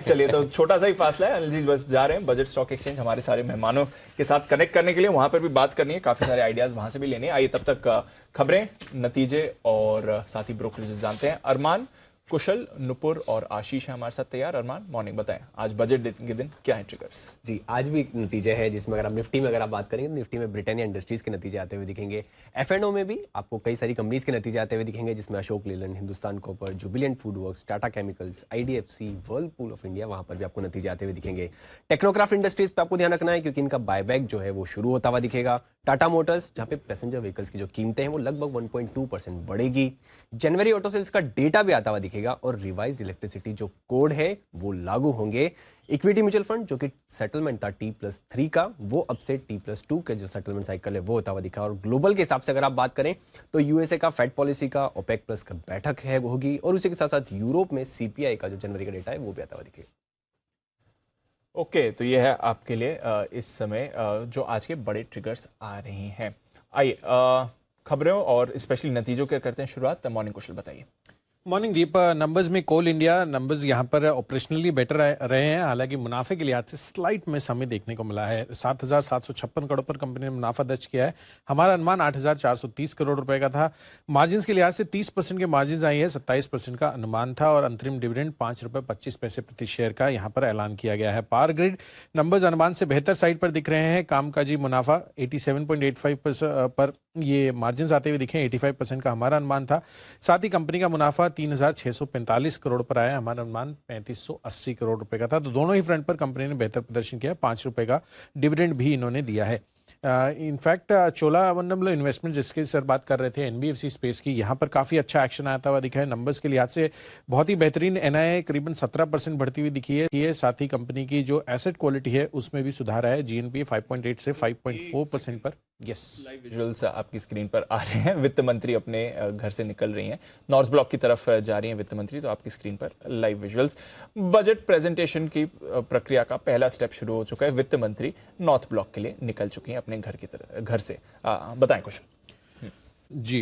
चलिए, तो छोटा सा ही फासला है, अनिल जी बस जा रहे हैं बजट स्टॉक एक्सचेंज हमारे सारे मेहमानों के साथ कनेक्ट करने के लिए, वहां पर भी बात करनी है, काफी सारे आइडियाज वहां से भी लेने हैं। आइए तब तक खबरें, नतीजे और साथ ही ब्रोकरेज जानते हैं। अरमान, कुशल, नुपुर और आशीष है हमारे साथ तैयार। अरमान, मॉर्निंग, बताएं आज बजट के दिन क्या है ट्रिगर्स? जी, आज भी नतीजे है जिसमें अगर आप निफ्टी में अगर आप बात करेंगे तो निफ्टी में ब्रिटेनिया इंडस्ट्रीज के नतीजे आते हुए दिखेंगे। एफएनओ में भी आपको कई सारी कंपनीज के नतीजे आते हुए दिखेंगे, जिसमें Ashok Leyland, Hindustan copper, Jubilant FoodWorks, Tata chemicals, IDFC, Whirlpool of India, वहां पर भी आपको नतीजे आते हुए दिखेंगे। टेक्नोक्राफ्ट इंडस्ट्रीज पे आपको ध्यान रखना है क्योंकि इनका बायबैक जो है वो शुरू होता हुआ दिखेगा। टाटा मोटर्स, जहां पे पैसेंजर व्हीकल्स की जो कीमतें हैं वो लगभग 1.2% बढ़ेगी। जनवरी ऑटो सेल्स का डेटा भी आता हुआ दिखेगा और रिवाइज इलेक्ट्रिसिटी जो कोड है वो लागू होंगे। इक्विटी म्यूचुअल फंड जो कि सेटलमेंट था T+3 का, वो अब से T+2 के जो सेटलमेंट साइकिल है वो होता हुआ दिखा। और ग्लोबल के हिसाब से अगर आप बात करें तो यूएसए का फेड पॉलिसी का ओपेक प्लस का बैठक है वो होगी, और उसी के साथ साथ यूरोप में सीपीआई का जो जनवरी का डेटा है वो भी आता हुआ दिखेगा। ओके, तो ये है आपके लिए इस समय जो आज के बड़े ट्रिगर्स आ रहे हैं। आइए खबरों और स्पेशली नतीजों के करते हैं शुरुआत। मॉर्निंग कुशल, बताइए। मॉर्निंग दीप, नंबर्स में कोल इंडिया नंबर्स यहाँ पर ऑपरेशनली बेटर रहे हैं, हालांकि मुनाफे के लिहाज से स्लाइट मिस हमें देखने को मिला है। 7,756 करोड़ पर कंपनी ने मुनाफा दर्ज किया है। हमारा अनुमान 8,430 करोड़ रुपए का था। मार्जिन के लिहाज से 30% के मार्जिन आई है, 27% का अनुमान था, और अंतरिम डिविडेंड ₹5.25 प्रति शेयर का यहाँ पर ऐलान किया गया है। पावर ग्रिड नंबर्स अनुमान से बेहतर साइड पर दिख रहे हैं। कामकाजी मुनाफा 87.85 पर ये मार्जिन आते हुए दिखे, 85% का हमारा अनुमान था। साथ ही कंपनी का मुनाफा 3,645 करोड़ पर आया, हमारा अनुमान 3,580 करोड़ रुपए का था। तो दोनों ही फ्रंट पर कंपनी ने बेहतर प्रदर्शन किया। ₹5 का डिविडेंड भी इन्होंने दिया है। इनफैक्ट चोलामंडलम इन्वेस्टमेंट जिसके सर बात कर रहे थे एनबीएफसी स्पेस की, यहाँ पर काफ़ी अच्छा एक्शन आता हुआ दिखा है। नंबर्स के लिहाज से बहुत ही बेहतरीन एनआईए करीबन 17% बढ़ती हुई दिखी है। साथ ही कंपनी की जो एसेट क्वालिटी है उसमें भी सुधार है। जीएनपी 5.8 से 5.4% पर। यस, लाइव विजुअल्स आपकी स्क्रीन पर आ रहे हैं। वित्त मंत्री अपने घर से निकल रही हैं, नॉर्थ ब्लॉक की तरफ जा रही हैं वित्त मंत्री, तो आपकी स्क्रीन पर लाइव विजुअल्स। बजट प्रेजेंटेशन की प्रक्रिया का पहला स्टेप शुरू हो चुका है। वित्त मंत्री नॉर्थ ब्लॉक के लिए निकल चुकी हैं अपने घर से। बताएं कुछ। जी,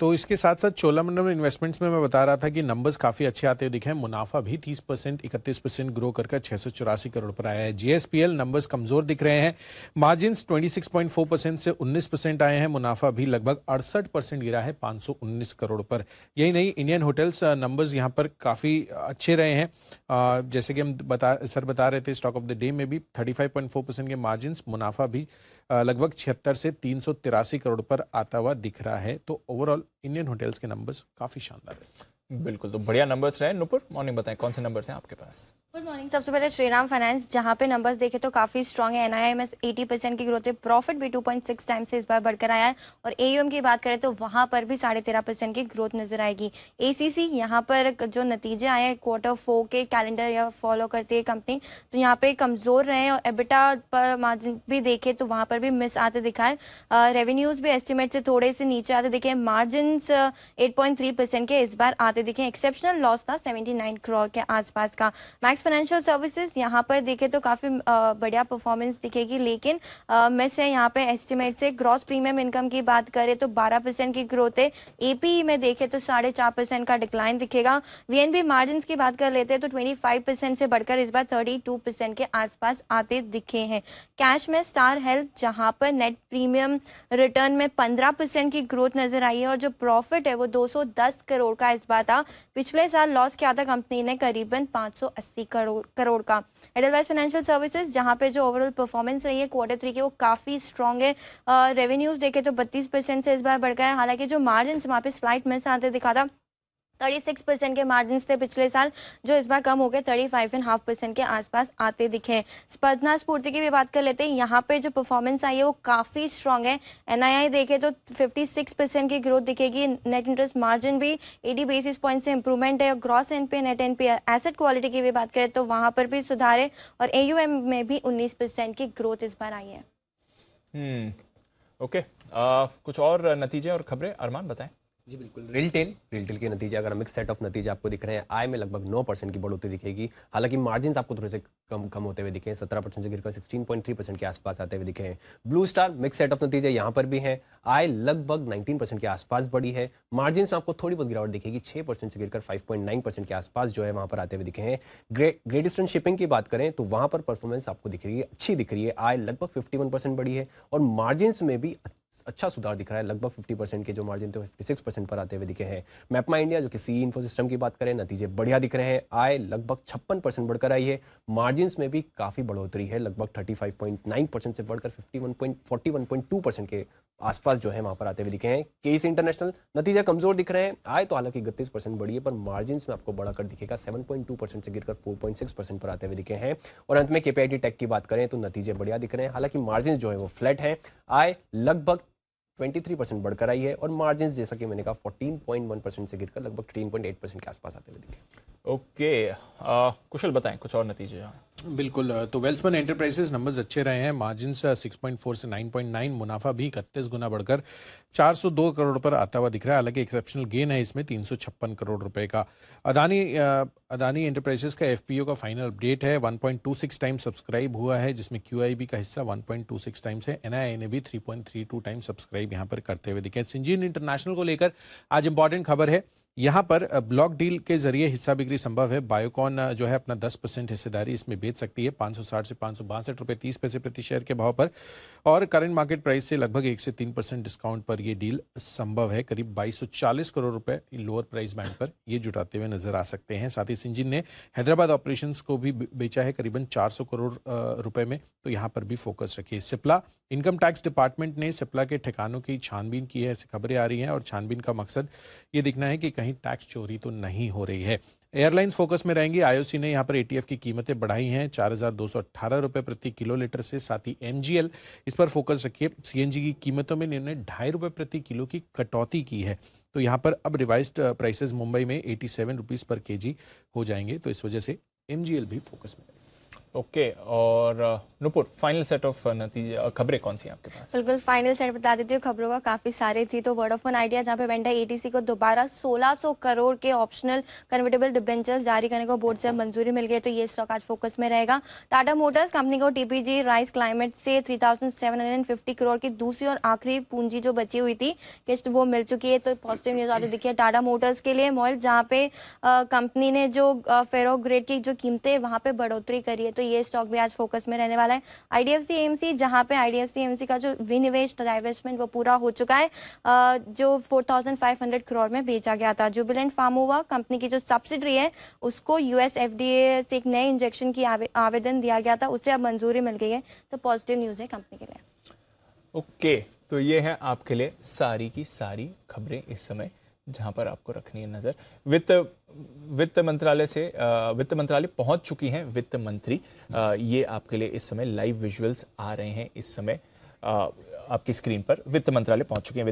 तो इसके साथ साथ चोलामंडलम इन्वेस्टमेंट्स में मैं बता रहा था कि नंबर्स काफ़ी अच्छे आते हुए दिखे हैं। मुनाफा भी 30% 31% ग्रो कर 684 करोड़ पर आया है। जीएसपीएल नंबर्स कमज़ोर दिख रहे हैं। मार्जिन्स 26.4% से 19% आए हैं। मुनाफा भी लगभग 68% गिरा है 519 करोड़ पर। यही नहीं, इंडियन होटल्स नंबर्स यहाँ पर काफ़ी अच्छे रहे हैं। जैसे कि हम बता रहे थे स्टॉक ऑफ द डे में भी 35.4% के मार्जिन्स, मुनाफा भी लगभग 76 से 383 करोड़ पर आता हुआ दिख रहा है। तो ओवरऑल इंडियन होटल्स के नंबर्स काफी शानदार है। बिल्कुल, तो बढ़िया नंबर्स रहे। नुपुर, मॉर्निंग, बताएं कौन से नंबर्स हैं आपके पास? Good morning. सबसे पहले श्रीराम फाइनेंस, जहां पे नंबर्स देखे तो काफी स्ट्रांग है। एनआईआई में 80% की ग्रोथ है, प्रॉफिट भी 2.6 टाइम्स से इस बार बढ़कर आया है, और एयूएम की बात करें तो वहां पर भी 13.5% की ग्रोथ नजर आएगी। एसीसी यहाँ पर जो नतीजे आए हैं Q4 के कैलेंडर या फॉलो करती है कंपनी, तो यहाँ पे कमजोर रहे हैं, और एबिटा पर मार्जिन भी देखे तो वहां पर भी मिस आते दिखा है। रेवेन्यूज भी एस्टिमेट से थोड़े से नीचे आते दिखे। मार्जिन 8.3% के इस बार आते दिखे। एक्सेप्शनल लॉस था 79 करोड़ के आसपास का। मैक्स फाइनेंशियल सर्विसेज यहाँ पर देखे तो काफी बढ़िया परफॉर्मेंस दिखेगी, लेकिन मिस है यहाँ पे एस्टिमेट से। ग्रॉस प्रीमियम इनकम की बात करें तो 12% की ग्रोथ है। एपीई में देखे तो 4.5% का डिक्लाइन दिखेगा। वीएनबी मार्जिन की बात कर लेते हैं तो 25% से बढ़कर इस बार 32% के आसपास आते दिखे हैं। कैश में स्टार हेल्थ, जहां पर नेट प्रीमियम रिटर्न में 15% की ग्रोथ नजर आई है, और जो प्रॉफिट है वो 210 करोड़ का इस बार था। पिछले साल लॉस किया था कंपनी ने करीबन 580 करोड़ का। एडलवाइस फाइनेंशियल सर्विसेज जहां पे जो ओवरऑल परफॉर्मेंस रही है Q3 की वो काफी स्ट्रांग है। रेवेन्यूज देखे तो 32% से इस बार बढ़ गया है। हालांकि जो मार्जिन वहां पे स्लाइट मिस आते दिखा था, 36% के मार्जिन थे पिछले साल, जो इस बार कम हो गए 35.5% के आसपास आते दिखे। स्पंदना स्फूर्ति की भी बात कर लेते हैं। यहाँ पे जो परफॉर्मेंस आई है वो काफ़ी स्ट्रांग है। NII देखे तो 56% की ग्रोथ दिखेगी। नेट इंटरेस्ट मार्जिन भी 80 बेसिस पॉइंट से इंप्रूवमेंट है। Gross NPA, net NPA, asset quality की भी बात करें तो वहाँ पर भी सुधार है। और AUM में भी 19% की ग्रोथ इस बार आई है। ओके, कुछ और नतीजे और खबरें अरमान बताएं। जी बिल्कुल, रिटेल के नतीजे अगर मिक्स सेट ऑफ नतीजे आपको दिख रहे हैं। आय में लगभग 9% की बढ़ोतरी दिखेगी। हालांकि मार्जिन्स आपको थोड़े से कम होते हुए दिखे हैं, 17% से गिरकर 16.3% के आसपास आते हुए दिखे हैं। Blue star mix set of नतीजे यहाँ पर भी हैं। आय लगभग 19% के आसपास बढ़ी है। मार्जिन्स में आपको थोड़ी बहुत गिरावट दिखेगी, 6% से गिरकर 5.9% के आसपास जो है वहाँ पर आते हुए दिखे हैं। ग्रेट ईस्टर्न शिपिंग की बात करें तो वहाँ पर परफॉर्मेंस आपको दिख रही है, अच्छी दिख रही है। आय लगभग 51% बढ़ी है और मार्जिन्स में भी अच्छा सुधार दिख रहा है। लगभग 50% के जो मार्जिन थे 56% पर आते हुए दिखे हैं। मैपमा इंडिया जो कि सीई इंफो सिस्टम की बात करें, नतीजे बढ़िया दिख रहे हैं। आय लगभग 56% बढ़कर आई है। मार्जिन्स में भी काफी बढ़ोतरी है, लगभग 35.9% से बढ़कर 41.2% के आसपास जो है वहां पर आते हुए दिखे हैं। केसी इंटरनेशनल नतीजे कमजोर दिख रहे हैं। आय तो हालांकि 31% बढ़ी है, पर मार्जिन्स में आपको बढ़ाकर दिखेगा, 7.2% से गिरकर 4.6% पर आते हुए दिखे हैं। और अंत में KPIT टेक की बात करें तो नतीजे बढ़िया दिख रहे हैं। हालांकि मार्जिन जो है वो फ्लैट है। आय लगभग 23% बढ़कर आई है और मार्जिन जैसा कि मैंने कहा 14.1% से गिरकर लगभग 13.8% के आसपास आते हुए दिखे। ओके, कुशल बताएं कुछ और नतीजे। बिल्कुल, तो वेल्सपन एंटरप्राइजेस नंबर्स अच्छे रहे हैं। मार्जिन 6.4 से 9.9, मुनाफा भी 31 गुना बढ़कर 402 करोड़ पर आता हुआ दिख रहा है। हालांकि एक्सेप्शनल गेन है इसमें 356 करोड़ रुपए का। अदानी एंटरप्राइजेस का FPO का फाइनल अपडेट है, 1.26 टाइम सब्सक्राइब हुआ है, जिसमें QIB का हिस्सा 1.26 टाइम्स है। NII ने भी 3.32 टाइम सब्सक्राइब यहाँ पर करते हुए दिखे। सिंजीन इंटरनेशनल को लेकर आज इंपॉर्टेंट खबर है। यहाँ पर ब्लॉक डील के जरिए हिस्सा बिक्री संभव है। बायोकॉन जो है अपना 10% हिस्सेदारी इसमें बेच सकती है 560 से 562 रुपये 30 पैसे प्रति शेयर के भाव पर, और करंट मार्केट प्राइस से लगभग 1 से 3% डिस्काउंट पर यह डील संभव है। करीब 2240 करोड़ रुपए लोअर प्राइस बैंड पर ये जुटाते हुए नजर आ सकते हैं। साथ ही सिंजीन ने हैदराबाद ऑपरेशंस को भी बेचा है करीबन 400 करोड़ रुपए में, तो यहाँ पर भी फोकस रखिए। सिप्ला इनकम टैक्स डिपार्टमेंट ने सिप्ला के ठिकानों की छानबीन की है, ऐसी खबरें आ रही हैं, और छानबीन का मकसद ये देखना है कि कहीं टैक्स चोरी तो नहीं हो रही है। एयरलाइंस फोकस में रहेंगी। IOC ने यहाँ पर ATF की कीमतें बढ़ाई हैं 4218 रुपये प्रति किलोलीटर से। साथ ही MGL इस पर फोकस रखिए। CNG की कीमतों में इन्होंने 2.5 रुपये प्रति किलो की कटौती की है, तो यहाँ पर अब रिवाइज्ड प्राइसेस मुंबई में 87 रुपीज़ पर kg हो जाएंगे, तो इस वजह से MGL भी फोकस में रहेगी। ओके, और नुपुर फाइनल सेट ऑफ नतीजे खबरें कौन सी हैं आपके पास? बिल्कुल, फाइनल सेट बता देती हूँ। खबरों का काफी सारे थी। तो वोडाफोन आइडिया जहाँ पे वेंडर ATC को दोबारा 1600 करोड़ के ऑप्शनल कन्वर्टेबल डिबेंचर्स जारी करने को बोर्ड से मंजूरी मिल गई, तो ये स्टॉक आज फोकस में रहेगा। टाटा मोटर्स कंपनी को TPG राइस क्लाइमेट से 3750 करोड़ की दूसरी और आखिरी पूंजी जो बची हुई थी किस्त वो मिल चुकी है, तो पॉजिटिव न्यूज आती दिखी है टाटा मोटर्स के लिए। मॉल जहाँ पे कंपनी ने जो फेरो ग्रेड की जो कीमतें वहाँ पे बढ़ोतरी करी है, तो ये स्टॉक भी आज फोकस में रहने वाला है। IDFC AMC जहां पे IDFC AMC का जो विनिवेश डाइवेस्टमेंट वो पूरा हो चुका है, जो 4500 करोड़ में बेचा गया था। जुबिलेंट फार्मोवा कंपनी की जो सब्सिडरी है उसको US FDA से एक नए इंजेक्शन की आवेदन दिया गया था, उसे अब मंजूरी मिल गई है, तो पॉजिटिव न्यूज है कंपनी के लिए। ओके, तो ये है आपके लिए सारी की सारी खबरें इस समय जहां पर आपको रखनी है नजर। वित्त मंत्रालय पहुंच चुकी हैं वित्त मंत्री। ये आपके लिए इस समय लाइव विजुअल्स आ रहे हैं। इस समय आपकी स्क्रीन पर वित्त मंत्रालय पहुंच चुके हैं।